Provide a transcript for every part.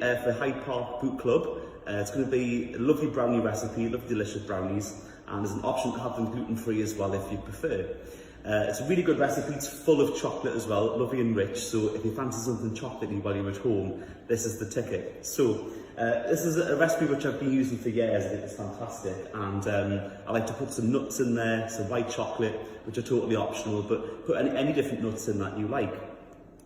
For Hyde Park Boot Club. It's going to be a lovely brownie recipe, lovely delicious brownies, and there's an option to have them gluten-free as well if you prefer. It's a really good recipe, it's full of chocolate as well, lovely and rich, so if you fancy something chocolatey while you're at home, this is the ticket. So, this is a recipe which I've been using for years. I think it's fantastic, and I like to put some nuts in there, some white chocolate, which are totally optional, but put any different nuts in that you like.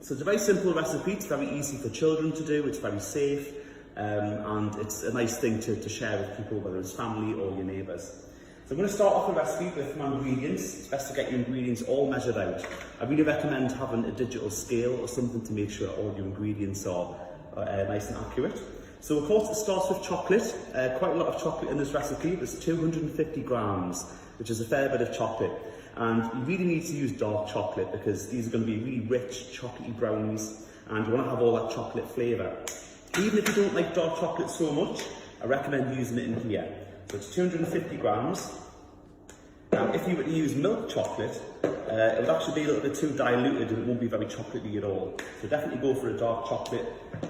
So it's a very simple recipe, it's very easy for children to do, it's very safe, and it's a nice thing to share with people, whether it's family or your neighbours. So I'm going to start off the recipe with my ingredients. It's best to get your ingredients all measured out. I really recommend having a digital scale or something to make sure all your ingredients are nice and accurate. So of course it starts with chocolate, quite a lot of chocolate in this recipe. There's 250 grams, which is a fair bit of chocolate. And you really need to use dark chocolate because these are going to be really rich, chocolatey brownies, and you want to have all that chocolate flavour. Even if you don't like dark chocolate so much, I recommend using it in here. So it's 250 grams. Now, if you were to use milk chocolate, it would actually be a little bit too diluted and it won't be very chocolatey at all. So definitely go for a dark chocolate.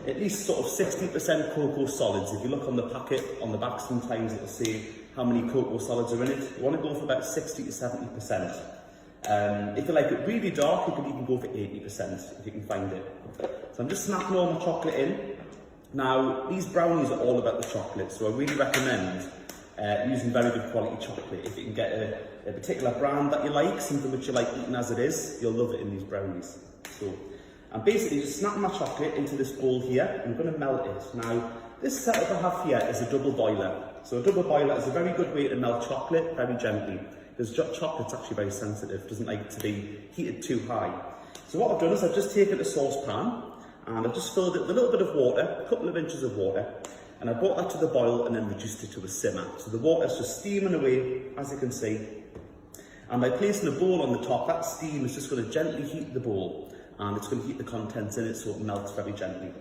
At least sort of 60% cocoa solids. If you look on the packet, on the back sometimes it'll say how many cocoa solids are in it. You want to go for about 60 to 70%. If you like it really dark, you can even go for 80% if you can find it. So I'm just snapping all my chocolate in. Now, these brownies are all about the chocolate, so I really recommend using very good quality chocolate. If you can get a particular brand that you like, something which you like eating as it is, you'll love it in these brownies. So I'm basically just snapping my chocolate into this bowl here. I'm going to melt it. Now, this setup I have here is a double boiler. So a double boiler is a very good way to melt chocolate very gently, because chocolate's actually very sensitive, doesn't like to be heated too high. So what I've done is I've just taken a saucepan and I've just filled it with a little bit of water, a couple of inches of water, and I brought that to the boil and then reduced it to a simmer. So the water's just steaming away, as you can see. And by placing a bowl on the top, that steam is just going to gently heat the bowl, and it's going to heat the contents in it so it melts very gently.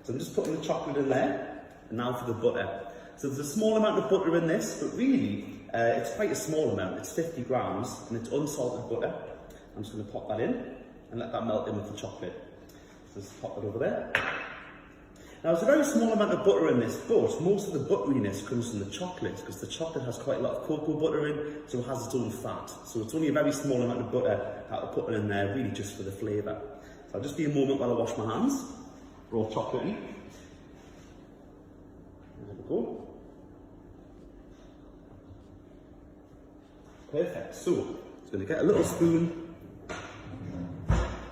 So I'm just putting the chocolate in there, and now for the butter. So there's a small amount of butter in this, but really, it's quite a small amount. It's 50 grams, and it's unsalted butter. I'm just going to pop that in, and let that melt in with the chocolate. So just pop it over there. Now, there's a very small amount of butter in this, but most of the butteriness comes from the chocolate, because the chocolate has quite a lot of cocoa butter in, so it has its own fat. So it's only a very small amount of butter that I'll put in there, really just for the flavour. So I'll just be a moment while I wash my hands. They're all chocolatey. There we go. Perfect. So, I'm going to get a little spoon,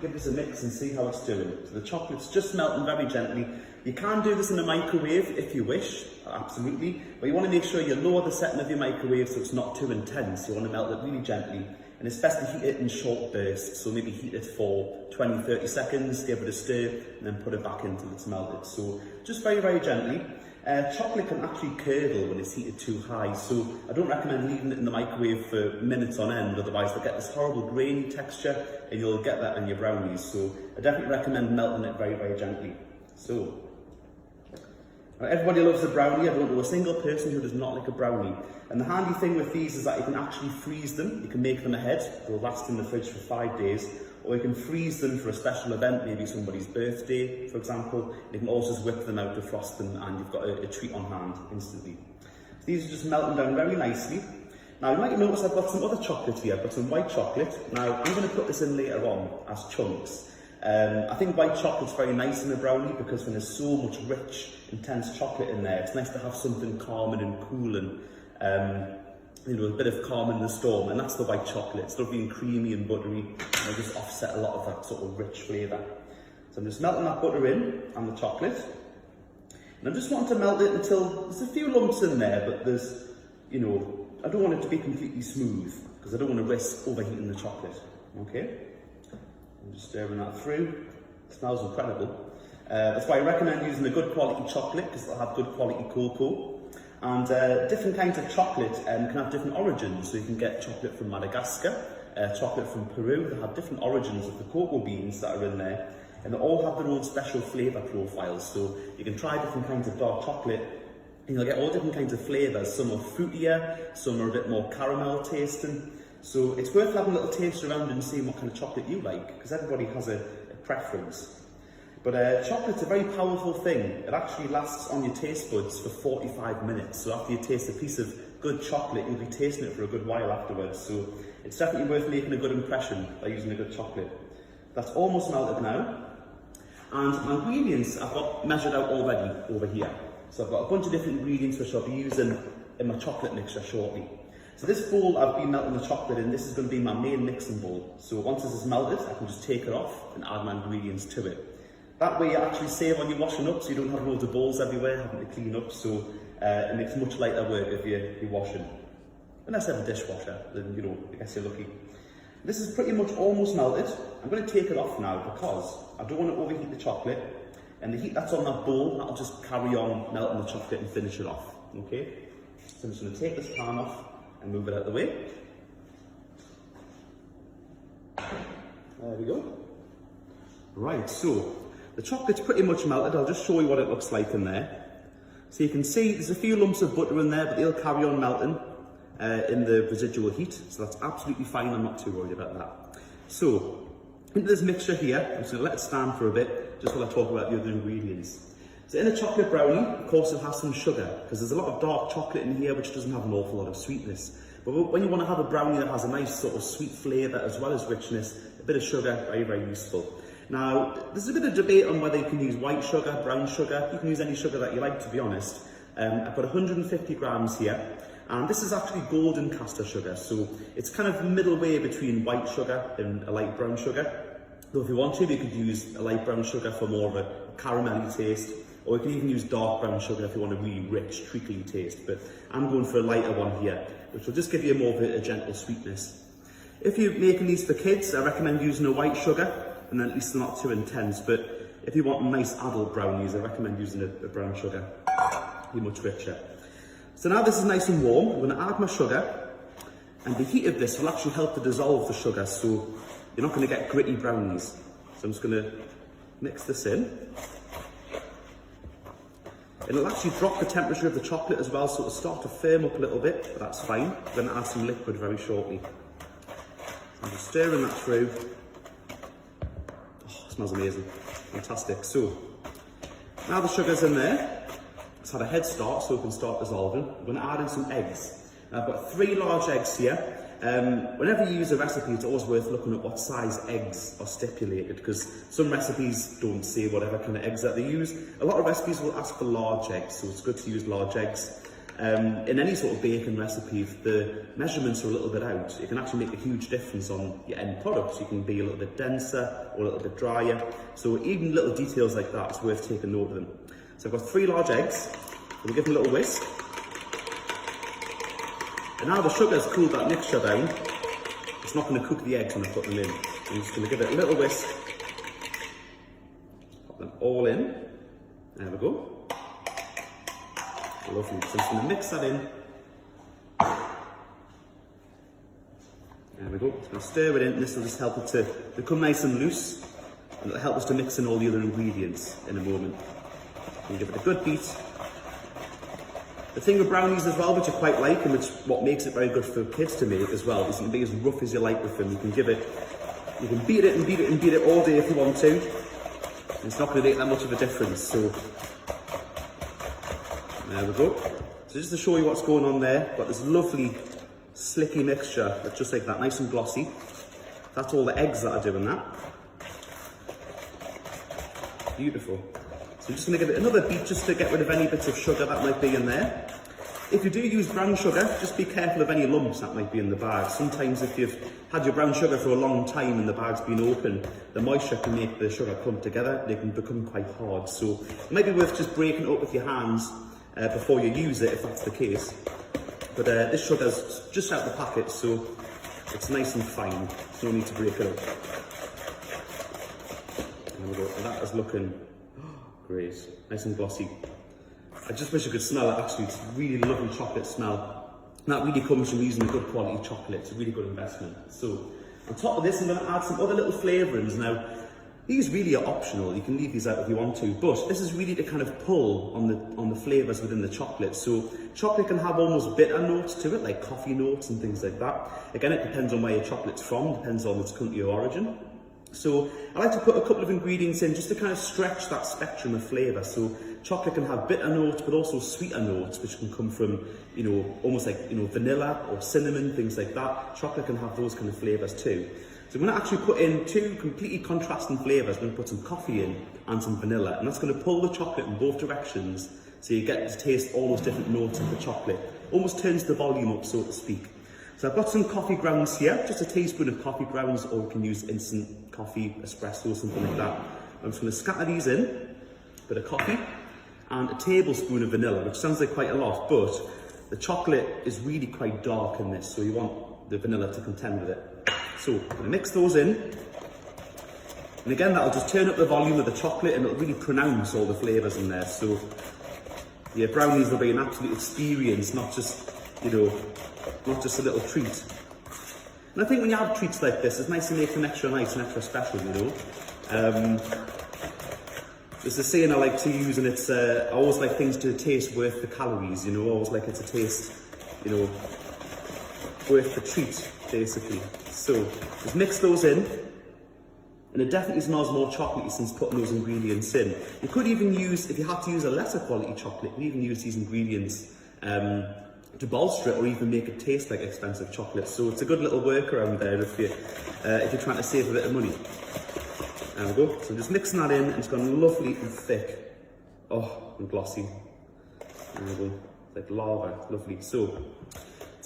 give this a mix and see how it's doing. So the chocolate's just melting very gently. You can do this in a microwave if you wish, absolutely, but you want to make sure you lower the setting of your microwave so it's not too intense. You want to melt it really gently, and it's best to heat it in short bursts, so maybe heat it for 20-30 seconds, give it a stir, and then put it back in until it's melted. So just very, very gently. Chocolate can actually curdle when it's heated too high, so I don't recommend leaving it in the microwave for minutes on end, otherwise you'll get this horrible grainy texture and you'll get that in your brownies. So I definitely recommend melting it very, very gently. So, everybody loves a brownie. I don't know a single person who does not like a brownie. And the handy thing with these is that you can actually freeze them. You can make them ahead, they'll last in the fridge for 5 days. Or you can freeze them for a special event, maybe somebody's birthday, for example. You can also just whip them out to frost them, and you've got a treat on hand instantly. So these are just melting down very nicely. Now you might notice I've got some other chocolate here. I've got some white chocolate. Now I'm going to put this in later on as chunks. I think white chocolate's very nice in a brownie because when there's so much rich, intense chocolate in there, it's nice to have something calming and cooling. You know, a bit of calm in the storm, and that's the white chocolate. It's lovely and creamy and buttery, and it'll just offset a lot of that sort of rich flavour. So I'm just melting that butter in and the chocolate, and I'm just wanting to melt it until there's a few lumps in there, but there's, you know, I don't want it to be completely smooth because I don't want to risk overheating the chocolate. Okay, I'm just stirring that through. It smells incredible. That's why I recommend using a good quality chocolate because it'll have good quality cocoa. And different kinds of chocolate can have different origins. So you can get chocolate from Madagascar, chocolate from Peru. They have different origins of the cocoa beans that are in there, and they all have their own special flavour profiles. So you can try different kinds of dark chocolate, and you'll get all different kinds of flavours. Some are fruitier, some are a bit more caramel tasting. So it's worth having a little taste around and seeing what kind of chocolate you like, because everybody has a preference. But chocolate's a very powerful thing. It actually lasts on your taste buds for 45 minutes. So after you taste a piece of good chocolate, you'll be tasting it for a good while afterwards. So it's definitely worth making a good impression by using a good chocolate. That's almost melted now. And my ingredients I've got measured out already over here. So I've got a bunch of different ingredients which I'll be using in my chocolate mixture shortly. So this bowl I've been melting the chocolate in, this is going to be my main mixing bowl. So once this is melted, I can just take it off and add my ingredients to it. That way you actually save on your washing up, so you don't have loads of bowls everywhere having to clean up, so it makes much lighter work if you're washing. Unless you have a dishwasher, then you know, I guess you're lucky. This is pretty much almost melted. I'm going to take it off now because I don't want to overheat the chocolate, and the heat that's on that bowl, that'll just carry on melting the chocolate and finish it off, okay? So I'm just going to take this pan off and move it out of the way. There we go. Right, so the chocolate's pretty much melted. I'll just show you what it looks like in there. So you can see there's a few lumps of butter in there, but they'll carry on melting in the residual heat. So that's absolutely fine. I'm not too worried about that. So into this mixture here, I'm just going to let it stand for a bit, just while I talk about the other ingredients. So in a chocolate brownie, of course, it has some sugar, because there's a lot of dark chocolate in here, which doesn't have an awful lot of sweetness. But when you want to have a brownie that has a nice sort of sweet flavour as well as richness, a bit of sugar, very, very useful. Now, there's a bit of debate on whether you can use white sugar, brown sugar. You can use any sugar that you like, to be honest. I've got 150 grams here, and this is actually golden caster sugar, so it's kind of middle way between white sugar and a light brown sugar. Though if you want to, you could use a light brown sugar for more of a caramelly taste, or you can even use dark brown sugar if you want a really rich, treacly taste. But I'm going for a lighter one here, which will just give you more of a gentle sweetness. If you're making these for kids, I recommend using a white sugar, and then at least they're not too intense. But if you want nice adult brownies, I recommend using a brown sugar. Be much richer. So now this is nice and warm, I'm going to add my sugar, and the heat of this will actually help to dissolve the sugar, so you're not going to get gritty brownies. So I'm just going to mix this in. It'll actually drop the temperature of the chocolate as well, so it'll start to firm up a little bit, but that's fine. I'm going to add some liquid very shortly. So I'm just stirring that through. Oh, it smells amazing. Fantastic. So now the sugar's in there. It's had a head start, so it can start dissolving. I'm going to add in some eggs. Now, I've got 3 large eggs here. Whenever you use a recipe, it's always worth looking at what size eggs are stipulated, because some recipes don't say whatever kind of eggs that they use. A lot of recipes will ask for large eggs, so it's good to use large eggs. In any sort of bacon recipe, if the measurements are a little bit out, it can actually make a huge difference on your end product. So you can be a little bit denser or a little bit drier. So even little details like that, it's worth taking note of them. So I've got 3 large eggs. We'll give them a little whisk. And now the sugar's cooled that mixture down, it's not going to cook the eggs when I put them in. I'm just going to give it a little whisk. Pop them all in. There we go. Lovely. So I'm just going to mix that in. There we go. Just going to stir it in, and this will just help it to become nice and loose, and it'll help us to mix in all the other ingredients in a moment. And give it a good beat. The thing with brownies as well, which I quite like, and which what makes it very good for kids to make as well, is you can be as rough as you like with them. You can beat it and beat it and beat it all day if you want to. And it's not going to make that much of a difference. So there we go. So just to show you what's going on there, got this lovely slicky mixture that's just like that, nice and glossy. That's all the eggs that are doing that. Beautiful. So I'm just going to give it another beat just to get rid of any bits of sugar that might be in there. If you do use brown sugar, just be careful of any lumps that might be in the bag. Sometimes if you've had your brown sugar for a long time and the bag's been open, the moisture can make the sugar clump together. They can become quite hard. So it might be worth just breaking it up with your hands before you use it, if that's the case. But this sugar's just out the packet, so it's nice and fine. There's no need to break it up. There we go. And that is looking great, nice and glossy. I just wish I could smell it actually. It's a really lovely chocolate smell. And that really comes from using a good quality chocolate. It's a really good investment. So on top of this, I'm going to add some other little flavourings. Now, these really are optional. You can leave these out if you want to, but this is really to kind of pull on the flavours within the chocolate. So chocolate can have almost bitter notes to it, like coffee notes and things like that. Again, it depends on where your chocolate's from, depends on its country of origin. So I like to put a couple of ingredients in just to kind of stretch that spectrum of flavour. So chocolate can have bitter notes, but also sweeter notes, which can come from, you know, almost like, you know, vanilla or cinnamon, things like that. Chocolate can have those kind of flavours too. So I'm going to actually put in two completely contrasting flavours. I'm going to put some coffee in and some vanilla, and that's going to pull the chocolate in both directions, so you get to taste all those different notes of the chocolate. Almost turns the volume up, so to speak. So I've got some coffee grounds here, just a teaspoon of coffee grounds, or you can use instant coffee, espresso, something like that. I'm just going to scatter these in, a bit of coffee, and a tablespoon of vanilla, which sounds like quite a lot, but the chocolate is really quite dark in this, so you want the vanilla to contend with it. So I'm going to mix those in, and again that'll just turn up the volume of the chocolate and it'll really pronounce all the flavours in there. So your brownies will be an absolute experience, not just, you know, not just a little treat. And I think when you have treats like this, it's nice to make them extra nice and extra special, you know. There's a saying I like to use, and it's, I always like things to taste worth the calories, you know, I always like it to taste, you know, worth the treat, basically. So just mix those in, and it definitely smells more chocolatey since putting those ingredients in. You could even use, if you had to use a lesser quality chocolate, you could even use these ingredients to bolster it or even make it taste like expensive chocolate. So it's a good little workaround there if you're trying to save a bit of money. There we go. So I'm just mixing that in, and it's gone lovely and thick. Oh, and glossy. There we go. It's like lava. Lovely. So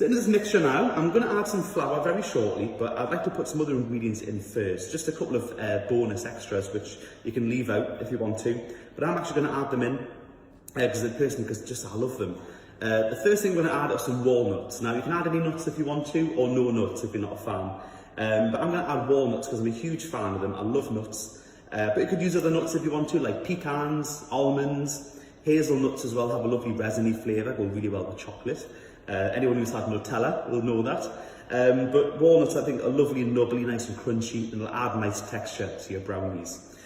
into this mixture now, I'm going to add some flour very shortly, but I'd like to put some other ingredients in first. Just a couple of bonus extras, which you can leave out if you want to. But I'm actually going to add them in because just I love them. The first thing I'm going to add are some walnuts. Now you can add any nuts if you want to, or no nuts if you're not a fan. But I'm going to add walnuts because I'm a huge fan of them. I love nuts. But you could use other nuts if you want to, like pecans, almonds, hazelnuts as well have a lovely resiny flavour, go really well with chocolate. Anyone who's had Nutella will know that. But walnuts I think are lovely and nubbly, nice and crunchy, and it'll add nice texture to your brownies.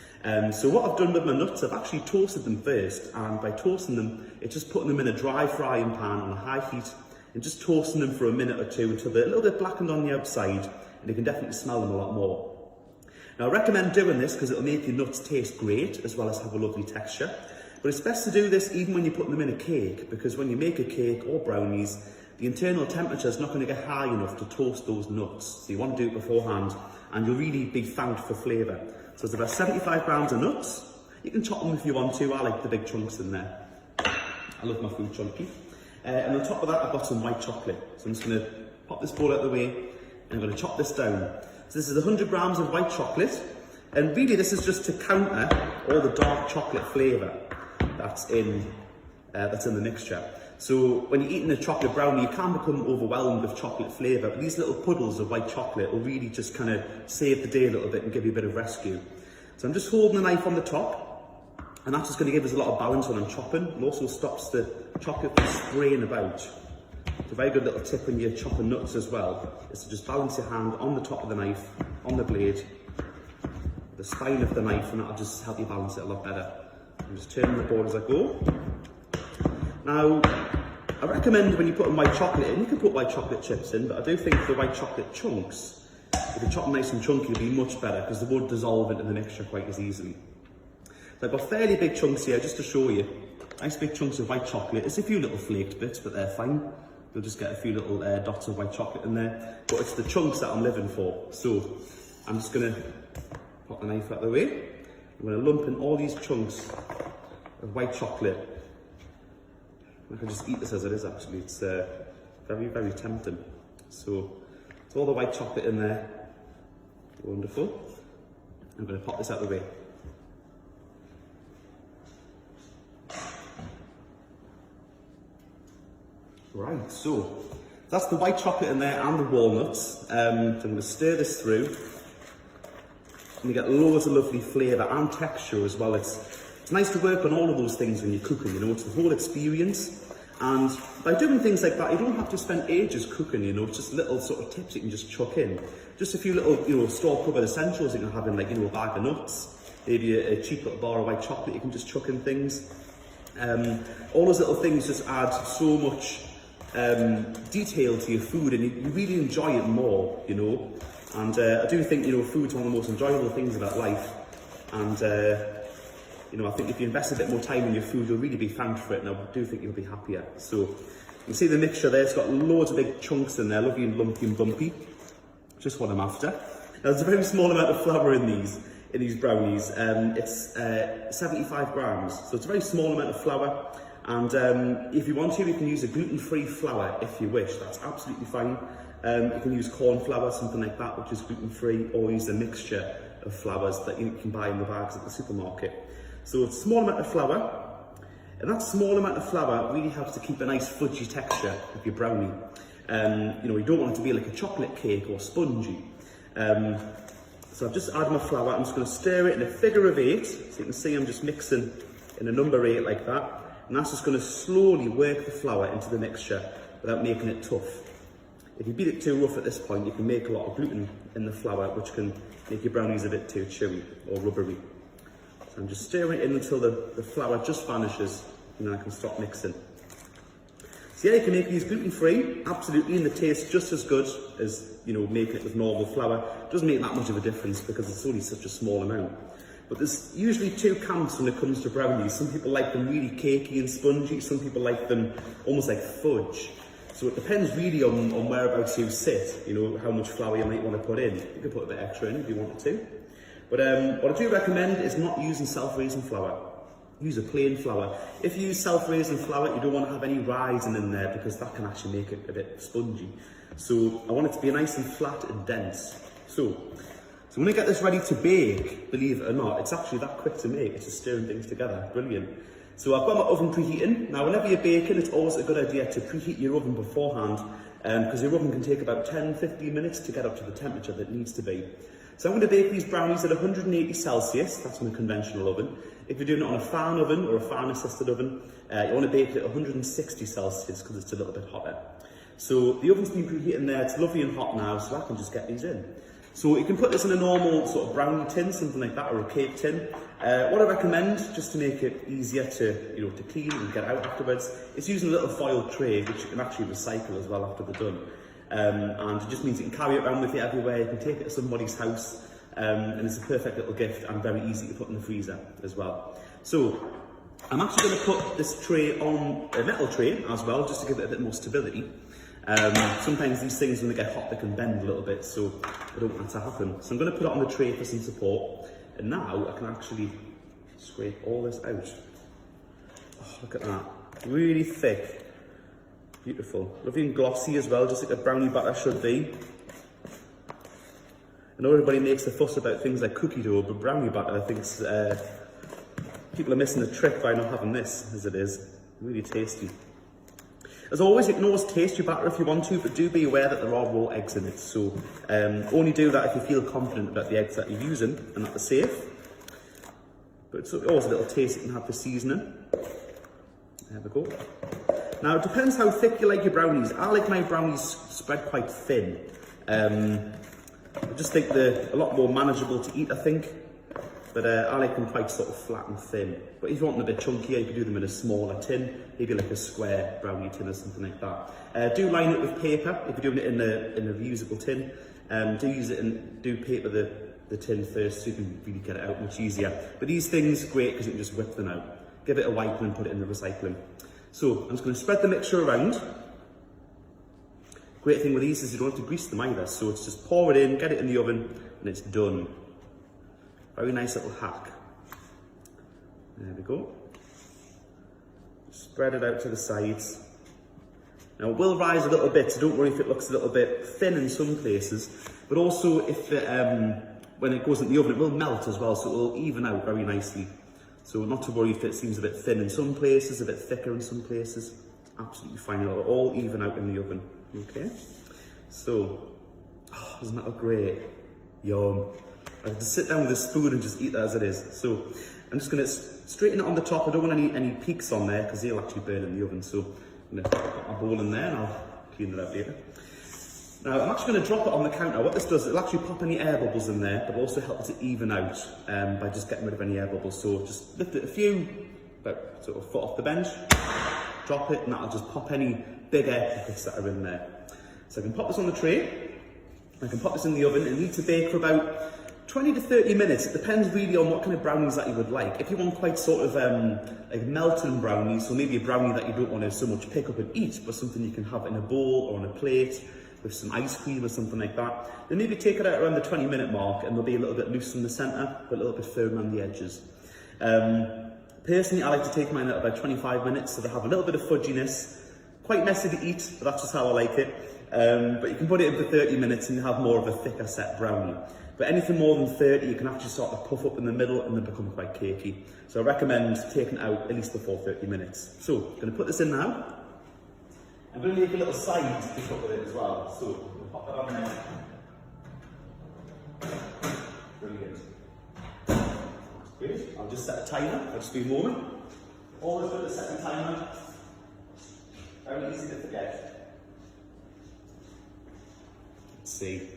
So what I've done with my nuts, I've actually toasted them first, and by toasting them, it's just putting them in a dry frying pan on a high heat and just toasting them for a minute or two until they're a little bit blackened on the outside, and you can definitely smell them a lot more. Now I recommend doing this because it'll make your nuts taste great as well as have a lovely texture. But it's best to do this even when you're putting them in a cake, because when you make a cake or brownies, the internal temperature is not going to get high enough to toast those nuts. So you want to do it beforehand, and you'll really be thanked for flavour. So it's about 75 grams of nuts. You can chop them if you want to. I like the big chunks in there. I love my food chunky. And on top of that, I've got some white chocolate. So I'm just going to pop this bowl out of the way, and I'm going to chop this down. So this is 100 grams of white chocolate. And really this is just to counter all the dark chocolate flavour that's in the mixture. So when you're eating a chocolate brownie, you can become overwhelmed with chocolate flavour, but these little puddles of white chocolate will really just kind of save the day a little bit and give you a bit of rescue. So I'm just holding the knife on the top, and that's just going to give us a lot of balance when I'm chopping. It also stops the chocolate from spraying about. It's a very good little tip when you're chopping nuts as well, is to just balance your hand on the top of the knife, on the blade, the spine of the knife, and that'll just help you balance it a lot better. I'm just turning the board as I go. Now, I recommend when you put white chocolate in, you can put white chocolate chips in, but I do think the white chocolate chunks, if you chop them nice and chunky, will be much better because they won't dissolve into the mixture quite as easily. So I've got fairly big chunks here, just to show you. Nice big chunks of white chocolate. There's a few little flaked bits, but they're fine. You'll just get a few little dots of white chocolate in there. But it's the chunks that I'm living for. So I'm just going to pop the knife out of the way. I'm going to lump in all these chunks of white chocolate. I can just eat this as it is actually. It's very, very tempting. So it's all the white chocolate in there. Wonderful. I'm going to pop this out of the way. Right, so that's the white chocolate in there and the walnuts. So I'm going to stir this through. And you get loads of lovely flavour and texture as well. It's nice to work on all of those things when you're cooking, you know, it's the whole experience. And by doing things like that, you don't have to spend ages cooking, you know, it's just little sort of tips you can just chuck in. Just a few little, you know, store-covered essentials you can have in, like, you know, a bag of nuts, maybe a cheap little bar of white chocolate you can just chuck in things. All those little things just add so much detail to your food, and you really enjoy it more, you know. And I do think, you know, food's one of the most enjoyable things about life. And, you know, I think if you invest a bit more time in your food, you'll really be thanked for it, and I do think you'll be happier. So you can see the mixture there, it's got loads of big chunks in there, lovely and lumpy and bumpy. Just what I'm after. Now, there's a very small amount of flour in these brownies. It's 75 grams, so it's a very small amount of flour. And if you want to, you can use a gluten-free flour if you wish. That's absolutely fine. You can use corn flour, something like that, which is gluten-free, or use a mixture of flours that you can buy in the bags at the supermarket. So it's a small amount of flour, and that small amount of flour really helps to keep a nice fudgy texture of your brownie. You know, you don't want it to be like a chocolate cake or spongy. So I've just added my flour. I'm just going to stir it in a figure of 8. So you can see I'm just mixing in a number 8 like that. And that's just going to slowly work the flour into the mixture without making it tough. If you beat it too rough at this point, you can make a lot of gluten in the flour, which can make your brownies a bit too chewy or rubbery. So I'm just stirring it in until the flour just vanishes, and then I can stop mixing. So yeah, you can make these gluten-free, absolutely, and they taste just as good as, you know, making it with normal flour. It doesn't make that much of a difference because it's only such a small amount. But there's usually 2 camps when it comes to brownies. Some people like them really cakey and spongy, some people like them almost like fudge. So it depends really on whereabouts you sit, you know, how much flour you might want to put in. You can put a bit extra in if you wanted to. But what I do recommend is not using self-raising flour. Use a plain flour. If you use self-raising flour, you don't want to have any rising in there because that can actually make it a bit spongy. So I want it to be nice and flat and dense. So I'm going to get this ready to bake, believe it or not. It's actually that quick to make. It's just stirring things together. Brilliant. So I've got my oven preheating. Now, whenever you're baking, it's always a good idea to preheat your oven beforehand because your oven can take about 10-15 minutes to get up to the temperature that it needs to be. So I'm going to bake these brownies at 180 Celsius. That's in a conventional oven. If you're doing it on a fan oven or a fan-assisted oven, you want to bake it at 160 Celsius because it's a little bit hotter. So the oven's been preheating there. It's lovely and hot now, so I can just get these in. So you can put this in a normal sort of brownie tin, something like that, or a cake tin. What I recommend, just to make it easier to, you know, to clean and get out afterwards, is using a little foil tray, which you can actually recycle as well after they're done. And it just means you can carry it around with you everywhere. You can take it to somebody's house, and it's a perfect little gift and very easy to put in the freezer as well. So I'm actually going to put this tray on a metal tray as well, just to give it a bit more stability. Sometimes these things, when they get hot, they can bend a little bit, so I don't want that to happen. So I'm going to put it on the tray for some support, and now I can actually scrape all this out. Oh, look at that, really thick, beautiful, lovely and glossy as well, just like a brownie batter should be. I know everybody makes a fuss about things like cookie dough, but brownie batter, I think people are missing the trick by not having this as it is. Really tasty. As always, you can always taste your batter if you want to, but do be aware that there are raw eggs in it. So only do that if you feel confident about the eggs that you're using and that they're safe. But it's always a little taste you can have for seasoning. There we go. Now, it depends how thick you like your brownies. I like my brownies spread quite thin. I just think they're a lot more manageable to eat, I think. But I like them quite sort of flat and thin. But if you want them a bit chunkier, you can do them in a smaller tin, maybe like a square brownie tin or something like that. Do line it with paper if you're doing it in a reusable tin. Do paper the tin first so you can really get it out much easier. But these things, great because you can just whip them out. Give it a wipe and put it in the recycling. So I'm just going to spread the mixture around. Great thing with these is you don't have to grease them either. So it's just pour it in, get it in the oven, and it's done. Very nice little hack. There we go. Spread it out to the sides. Now it will rise a little bit, so don't worry if it looks a little bit thin in some places, but also if when it goes in the oven it will melt as well, so it will even out very nicely. So not to worry if it seems a bit thin in some places, a bit thicker in some places. Absolutely fine, it'll all even out in the oven. Okay, so, doesn't that look great? Yum. I have to sit down with a spoon and just eat that as it is. So I'm just going to straighten it on the top. I don't want any peaks on there because they'll actually burn in the oven. So I'm going to put my bowl in there and I'll clean it up later. Now I'm actually going to drop it on the counter. What this does, it'll actually pop any air bubbles in there, but also help it to even out by just getting rid of any air bubbles. So just lift it a few, about sort of foot off the bench, drop it, and that'll just pop any big air pockets that are in there. So I can pop this on the tray. I can pop this in the oven. It needs to bake for about 20 to 30 minutes. It depends really on what kind of brownies that you would like. If you want quite sort of like melting brownies, so maybe a brownie that you don't want to so much pick up and eat, but something you can have in a bowl or on a plate with some ice cream or something like that, then maybe take it out around the 20-minute mark and they'll be a little bit loose in the centre, but a little bit firm on the edges. Personally, I like to take mine at about 25 minutes, so they have a little bit of fudginess. Quite messy to eat, but that's just how I like it. But you can put it in for 30 minutes and you have more of a thicker set brownie. But anything more than 30, you can actually start to puff up in the middle and then become quite cakey. So I recommend taking it out at least before 30 minutes. So, I'm going to put this in now. I'm going to make a little side to pick up with it as well. So, we'll pop that on there. Brilliant. Great. I'll just set a timer. I'll just be a moment. Always good to set a timer. Very easy to forget. Let's see.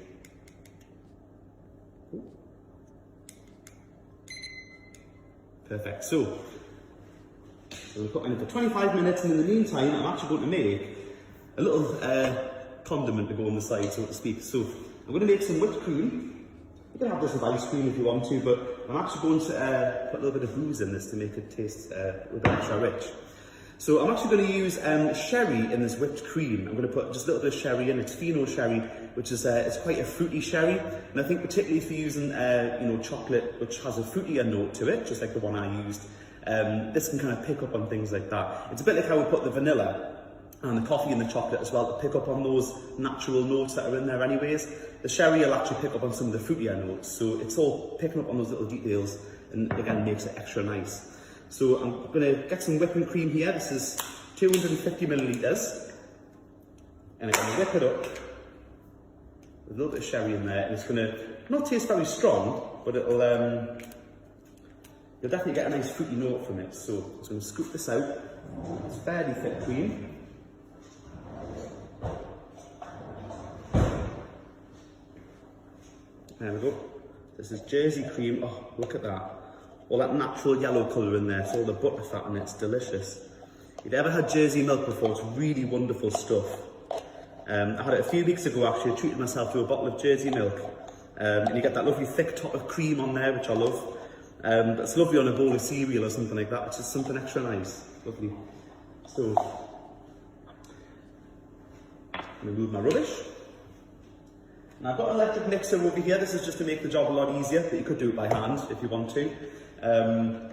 Perfect. So we'll put in for 25 minutes, and in the meantime, I'm actually going to make a little condiment to go on the side, so to speak. So I'm going to make some whipped cream. You can have this with ice cream if you want to, but I'm actually going to put a little bit of booze in this to make it taste a bit extra rich. So I'm actually going to use sherry in this whipped cream. I'm going to put just a little bit of sherry in. It's Fino sherry, which is it's quite a fruity sherry. And I think particularly if you're using chocolate which has a fruitier note to it, just like the one I used, this can kind of pick up on things like that. It's a bit like how we put the vanilla and the coffee and the chocolate as well to pick up on those natural notes that are in there anyways. The sherry will actually pick up on some of the fruitier notes. So it's all picking up on those little details and again makes it extra nice. So I'm going to get some whipping cream here. This is 250 millilitres. And I'm going to whip it up with a little bit of sherry in there. And it's going to not taste very strong, but it'll you'll definitely get a nice fruity note from it. So I'm just going to scoop this out. It's fairly thick cream. There we go. This is Jersey cream. Oh, look at that. All that natural yellow colour in there, it's all the butter fat and it's delicious. If you've ever had Jersey milk before, it's really wonderful stuff. I had it a few weeks ago actually. I treated myself to a bottle of Jersey milk. And you get that lovely thick top of cream on there, which I love. But it's lovely on a bowl of cereal or something like that, which is something extra nice. Lovely. So, I'm going to move my rubbish. Now I've got an electric mixer over here. This is just to make the job a lot easier, but you could do it by hand if you want to. And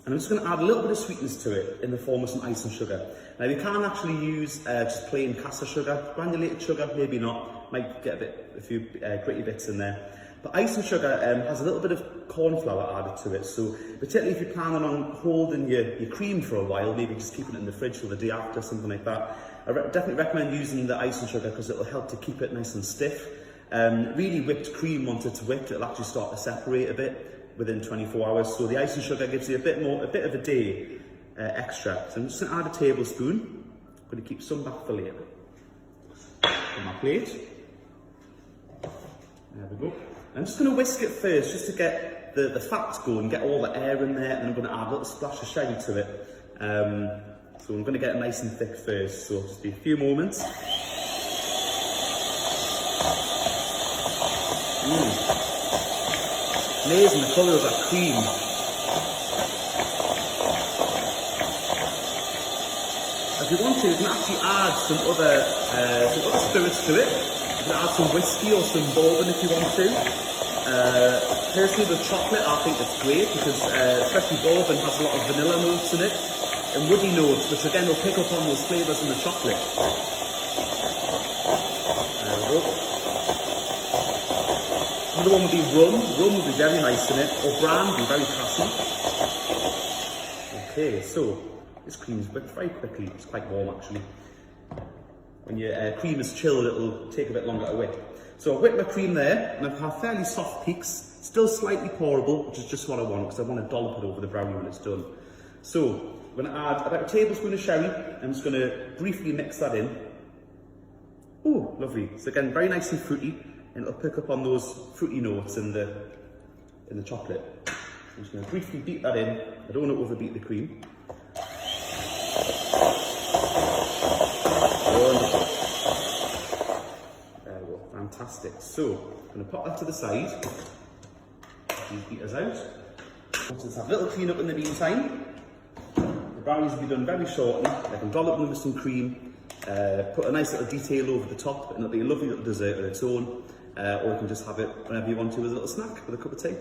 I'm just going to add a little bit of sweetness to it in the form of some ice and sugar. Now you can actually use just plain caster sugar, granulated sugar, maybe not. Might get a few gritty bits in there. But ice and sugar has a little bit of corn flour added to it. So particularly if you're planning on holding your cream for a while, maybe just keeping it in the fridge for the day after, something like that. I definitely recommend using the ice and sugar because it will help to keep it nice and stiff. Really whipped cream, once it's whipped, it'll actually start to separate a bit within 24 hours. So the ice and sugar gives you a bit of a day extra. So I'm just going to add a tablespoon. I'm going to keep some back for later. On my plate. There we go. I'm just going to whisk it first, just to get the fats going, get all the air in there, and I'm going to add a little splash of sherry to it. So I'm going to get it nice and thick first, so just be a few moments. Amazing, the colour of that cream. If you want to, you can actually add some other spirits to it. You can add some whiskey or some bourbon if you want to. Personally with chocolate I think it's great because especially bourbon has a lot of vanilla notes in it and woody notes, which again will pick up on those flavours in the chocolate. There we go. Another one would be rum. Rum would be very nice in it, or brandy, very classy. Okay, so this cream's whipped very quickly. It's quite warm actually. When your cream is chilled, it'll take a bit longer to whip. So I've whipped my cream there, and I've had fairly soft peaks, still slightly pourable, which is just what I want, because I want to dollop it over the brownie when it's done. So I'm going to add about a tablespoon of sherry. I'm just going to briefly mix that in. Oh, lovely. So again, very nice and fruity, and it'll pick up on those fruity notes in the chocolate. I'm just going to briefly beat that in. I don't want to overbeat the cream. Wonderful. There we go, fantastic. So I'm going to pop that to the side. These beaters out. Let's just have a little clean up in the meantime. The brownies will be done very shortly. I can dollop them with some cream, put a nice little detail over the top, and it'll be a lovely little dessert on its own. Or you can just have it whenever you want to as a little snack with a cup of tea.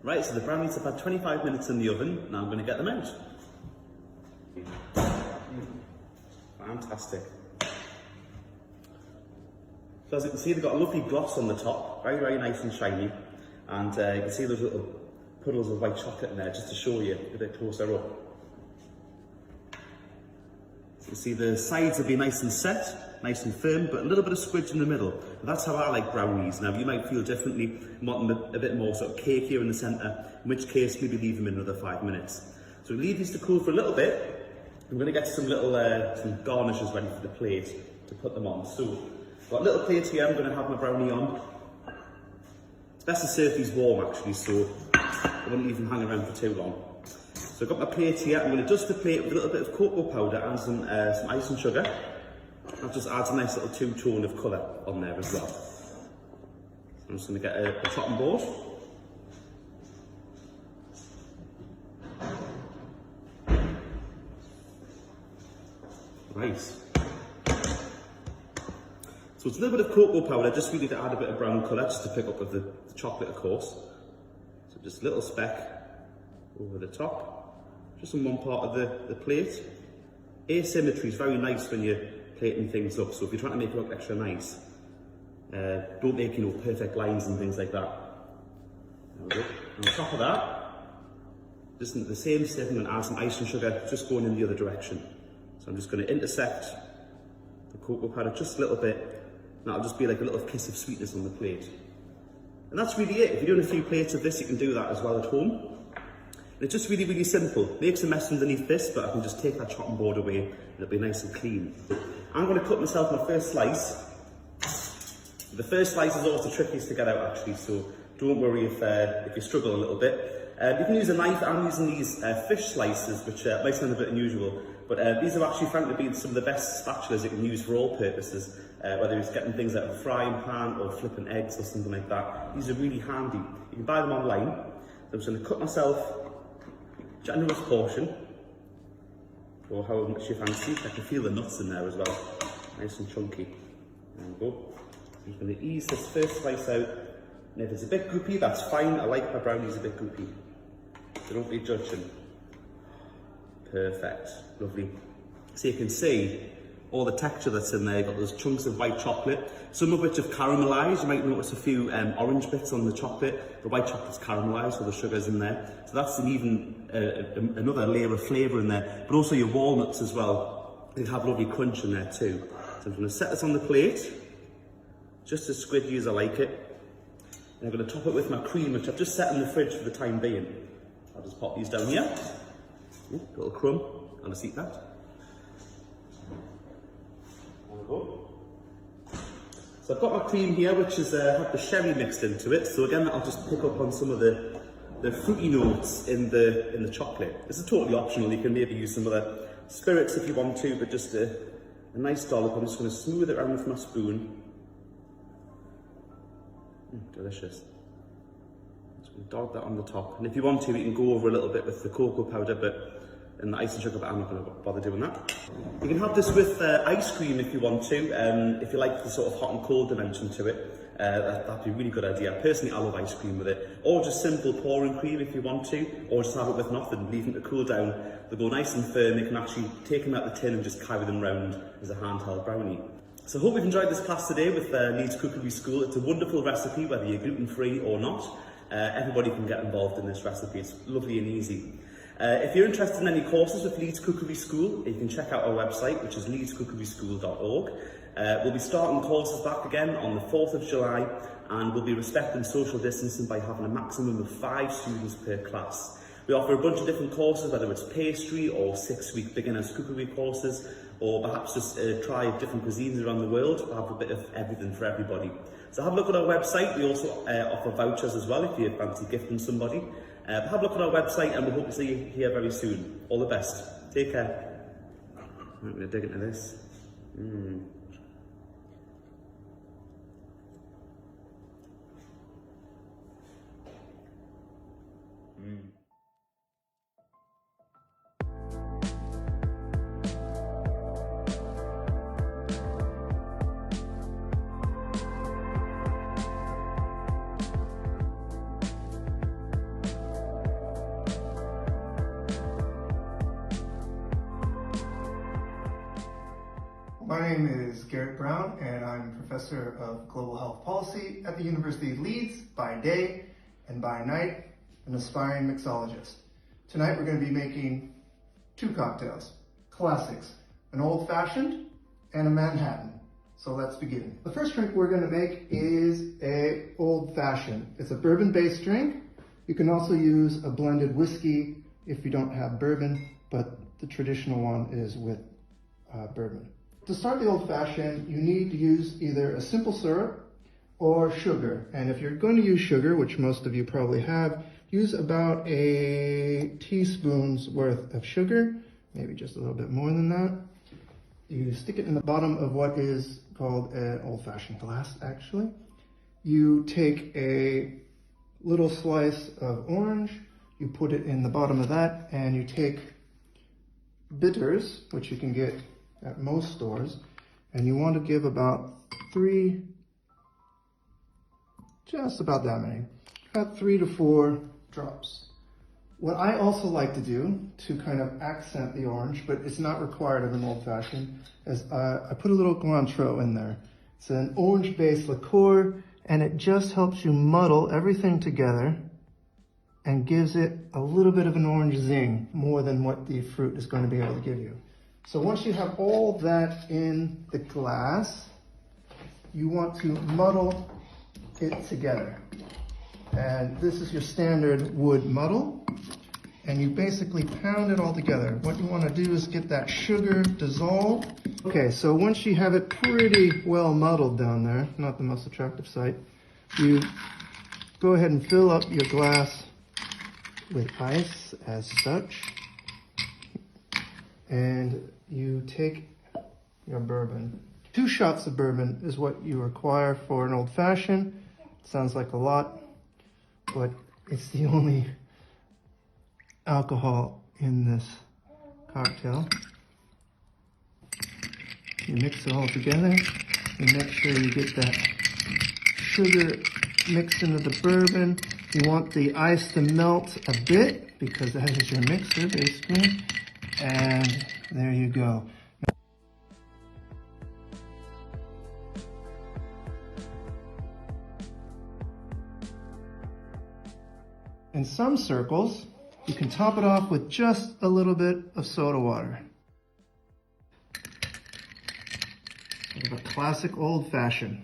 Right, so the brownies have had 25 minutes in the oven. Now I'm going to get them out. Fantastic. So as you can see, they've got a lovely gloss on the top, very, very nice and shiny. And you can see those little puddles of white chocolate in there, just to show you a bit closer up. So you see the sides will be nice and set, nice and firm, but a little bit of squidge in the middle. And that's how I like brownies. Now, you might feel differently, want them a bit more sort of cakier in the centre, in which case maybe leave them in another 5 minutes. So we leave these to cool for a little bit. I'm going to get some little some garnishes ready for the plate to put them on. So I've got a little plate here. I'm going to have my brownie on. It's best to serve these warm actually, so I won't leave them hang around for too long. So I've got my plate here. I'm going to dust the plate with a little bit of cocoa powder and some ice and sugar. That just adds a nice little two-tone of colour on there as well. So I'm just going to get a chopping board. Right. So it's a little bit of cocoa powder, just really to add a bit of brown colour, just to pick up with the chocolate, of course. So just a little speck over the top, just on one part of the plate. Asymmetry is very nice when you're plating things up, so if you're trying to make it look extra nice, don't make, perfect lines and things like that. There we go. On top of that, just the same setting and add some ice and sugar, just going in the other direction. So I'm just going to intersect the cocoa powder just a little bit, and that'll just be like a little kiss of sweetness on the plate. And that's really it. If you're doing a few plates of this, you can do that as well at home. And it's just really, really simple. Makes a mess underneath this, but I can just take that chopping board away and it'll be nice and clean. I'm going to cut myself my first slice. The first slice is always the trickiest to get out actually, so don't worry if you struggle a little bit. You can use a knife. I'm using these fish slices, which might sound a bit unusual, but these have actually frankly been some of the best spatulas you can use for all purposes, whether it's getting things out of a frying pan or flipping eggs or something like that. These are really handy. You can buy them online. So I'm just going to cut myself a generous portion, or however much you fancy. I can feel the nuts in there as well, nice and chunky. There we go. I'm just going to ease this first slice out, and if it's a bit goopy, that's fine. I like my brownies a bit goopy, so don't be judging. Perfect, lovely. So you can see all the texture that's in there. You've got those chunks of white chocolate, some of which have caramelised. You might notice a few orange bits on the chocolate. The white chocolate's caramelised, so the sugar's in there. So that's another layer of flavour in there. But also your walnuts as well. They have lovely crunch in there too. So I'm going to set this on the plate, just as squidgy as I like it. And I'm going to top it with my cream, which I've just set in the fridge for the time being. I'll just pop these down here. Ooh, little crumb. I'll just eat that. There we go. So I've got my cream here, which has had the sherry mixed into it. So again, I'll just pick up on some of the fruity notes in the chocolate. This is totally optional. You can maybe use some other spirits if you want to, but just a nice dollop. I'm just going to smooth it around with my spoon. Delicious. Just going to dollop that on the top. And if you want to, you can go over a little bit with the cocoa powder, and the ice and sugar, but I'm not going to bother doing that. You can have this with ice cream if you want to, if you like the sort of hot and cold dimension to it. That'd be a really good idea. Personally, I love ice cream with it. Or just simple pouring cream if you want to, or just have it with nothing, leave them to cool down. They'll go nice and firm. You can actually take them out the tin and just carry them around as a handheld brownie. So I hope you've enjoyed this class today with Leeds Cookery School. It's a wonderful recipe, whether you're gluten-free or not. Everybody can get involved in this recipe. It's lovely and easy. If you're interested in any courses with Leeds Cookery School, you can check out our website, which is leedscookeryschool.org. We'll be starting courses back again on the 4th of July, and we'll be respecting social distancing by having a maximum of 5 students per class. We offer a bunch of different courses, whether it's pastry or 6-week beginners cookery courses, or perhaps just try different cuisines around the world. We'll have a bit of everything for everybody. So have a look at our website. We also offer vouchers as well if you fancy gifting somebody. Have a look at our website, and we hope to see you here very soon. All the best. Take care. I'm going to dig into this. My name is Garrett Brown, and I'm Professor of Global Health Policy at the University of Leeds by day, and by night, an aspiring mixologist. Tonight we're going to be making two cocktails, classics, an old-fashioned and a Manhattan. So let's begin. The first drink we're going to make is a old-fashioned. It's a bourbon-based drink. You can also use a blended whiskey if you don't have bourbon, but the traditional one is with bourbon. To start the old-fashioned, you need to use either a simple syrup or sugar. And if you're going to use sugar, which most of you probably have, use about a teaspoon's worth of sugar, maybe just a little bit more than that. You stick it in the bottom of what is called an old-fashioned glass, actually. You take a little slice of orange, you put it in the bottom of that, and you take bitters, which you can get at most stores, and you want to give about just about that many, about 3 to 4 drops. What I also like to do to kind of accent the orange, but it's not required of an old-fashioned, is I put a little Cointreau in there. It's an orange-based liqueur, and it just helps you muddle everything together and gives it a little bit of an orange zing, more than what the fruit is going to be able to give you. So once you have all that in the glass, you want to muddle it together. And this is your standard wood muddle. And you basically pound it all together. What you want to do is get that sugar dissolved. Okay, so once you have it pretty well muddled down there, not the most attractive sight, you go ahead and fill up your glass with ice as such. And you take your bourbon. 2 shots of bourbon is what you require for an old-fashioned. Sounds like a lot, but it's the only alcohol in this cocktail. You mix it all together. You make sure you get that sugar mixed into the bourbon. You want the ice to melt a bit because that is your mixer, basically. And there you go. In some circles, you can top it off with just a little bit of soda water. Sort of a classic old-fashioned.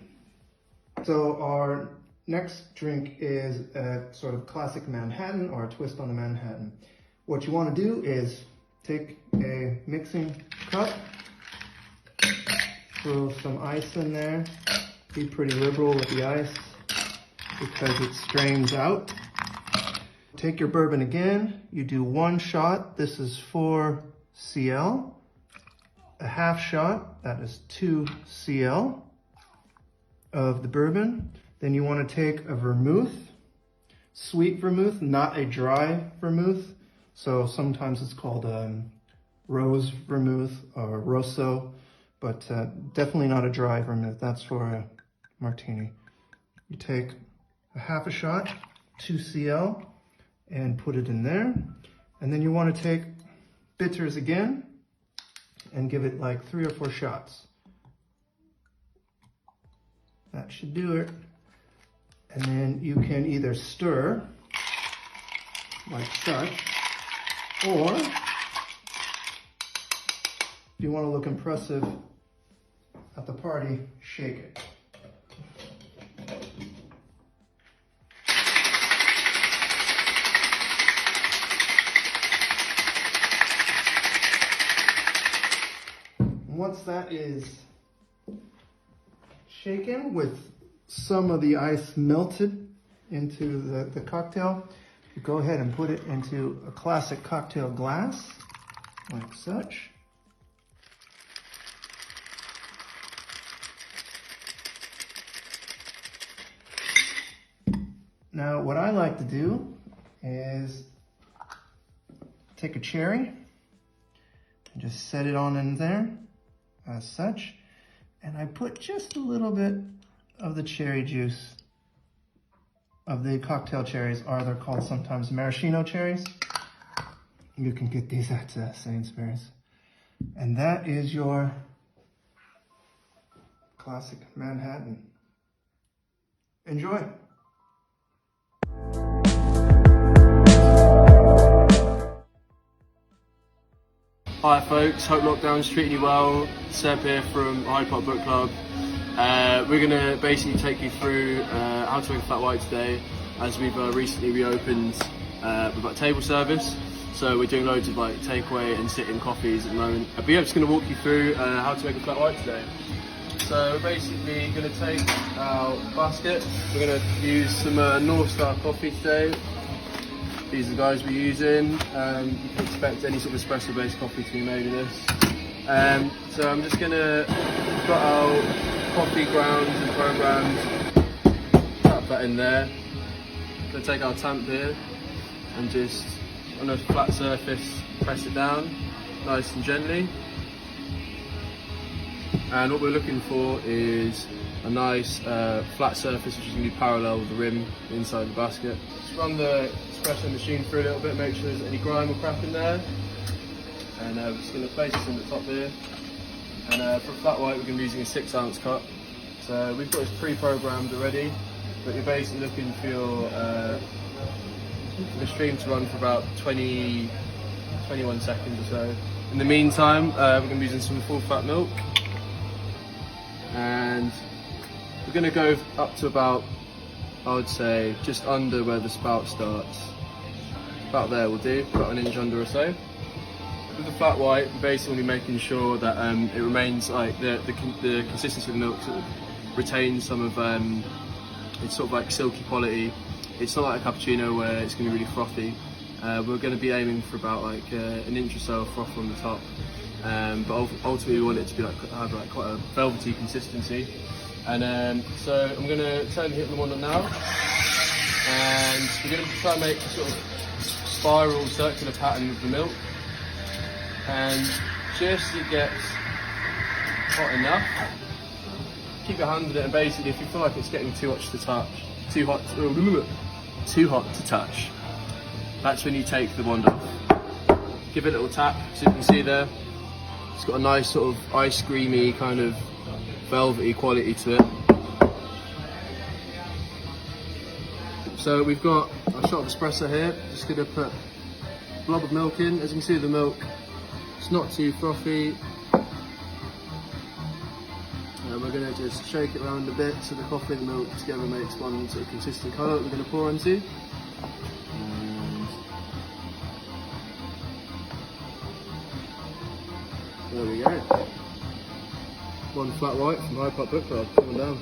So our next drink is a sort of classic Manhattan, or a twist on the Manhattan. What you want to do is take a mixing cup, throw some ice in there, be pretty liberal with the ice because it strains out. Take your bourbon again, you do 1 shot, this is 4 cl, a half shot, that is 2 cl of the bourbon. Then you want to take a vermouth, sweet vermouth, not a dry vermouth. So sometimes it's called rose vermouth or rosso, but definitely not a dry vermouth. That's for a martini. You take a half a shot, 2 cl, and put it in there. And then you want to take bitters again and give it like 3 or 4 shots. That should do it. And then you can either stir like such, or if you want to look impressive at the party, shake it. Once that is shaken with some of the ice melted into the cocktail, you go ahead and put it into a classic cocktail glass, like such. Now, what I like to do is take a cherry and just set it on in there as such. And I put just a little bit of the cherry juice of the cocktail cherries, or they're called sometimes maraschino cherries. You can get these at Sainsbury's. And that is your classic Manhattan. Enjoy. Hi folks, hope lockdown's treating you well. Seb here from Hyde Book Club. We're going to basically take you through how to make a flat white today, as we've recently reopened with our table service. So we're doing loads of like takeaway and sit-in coffees at the moment. But yeah, I'm just going to walk you through how to make a flat white today. So we're basically going to take our basket. We're going to use some North Star coffee today. These are the guys we're using. You can expect any sort of espresso based coffee to be made of this. So I'm just going to put our coffee grounds and programs, tap that in there. Going to take our tamp here and just on a flat surface press it down nice and gently. And what we're looking for is a nice flat surface which is going to be parallel with the rim inside the basket. Just run the espresso machine through a little bit, make sure there's any grime or crap in there. And we're just going to place this in the top here. And for a flat white we're going to be using a 6-ounce cup. So we've got this pre-programmed already, but you're basically looking for the stream to run for about 21 seconds or so. In the meantime, we're going to be using some full fat milk. And we're going to go up to about, I would say, just under where the spout starts. About there will do, about an inch under or so. With the flat white, we're basically making sure that it remains like the consistency of the milk sort of retains some of it's sort of like silky quality. It's not like a cappuccino where it's going to be really frothy. We're going to be aiming for about like an inch or so of froth on the top. But ultimately we want it to be have quite a velvety consistency. And so I'm going to turn the heat on now, and we're going to try and make a sort of spiral circular pattern with the milk. And just as it gets hot enough, keep your hand in it, and basically if you feel like it's getting too hot to touch, that's when you take the wand off. Give it a little tap, so you can see there. It's got a nice sort of ice creamy kind of velvety quality to it. So we've got a shot of espresso here. Just going to put a blob of milk in. As you can see, the milk, it's not too frothy. And we're going to just shake it around a bit so the coffee and the milk together makes one sort of consistent colour that we're going to pour into. There we go. One flat white from Hyde Book Club, coming down.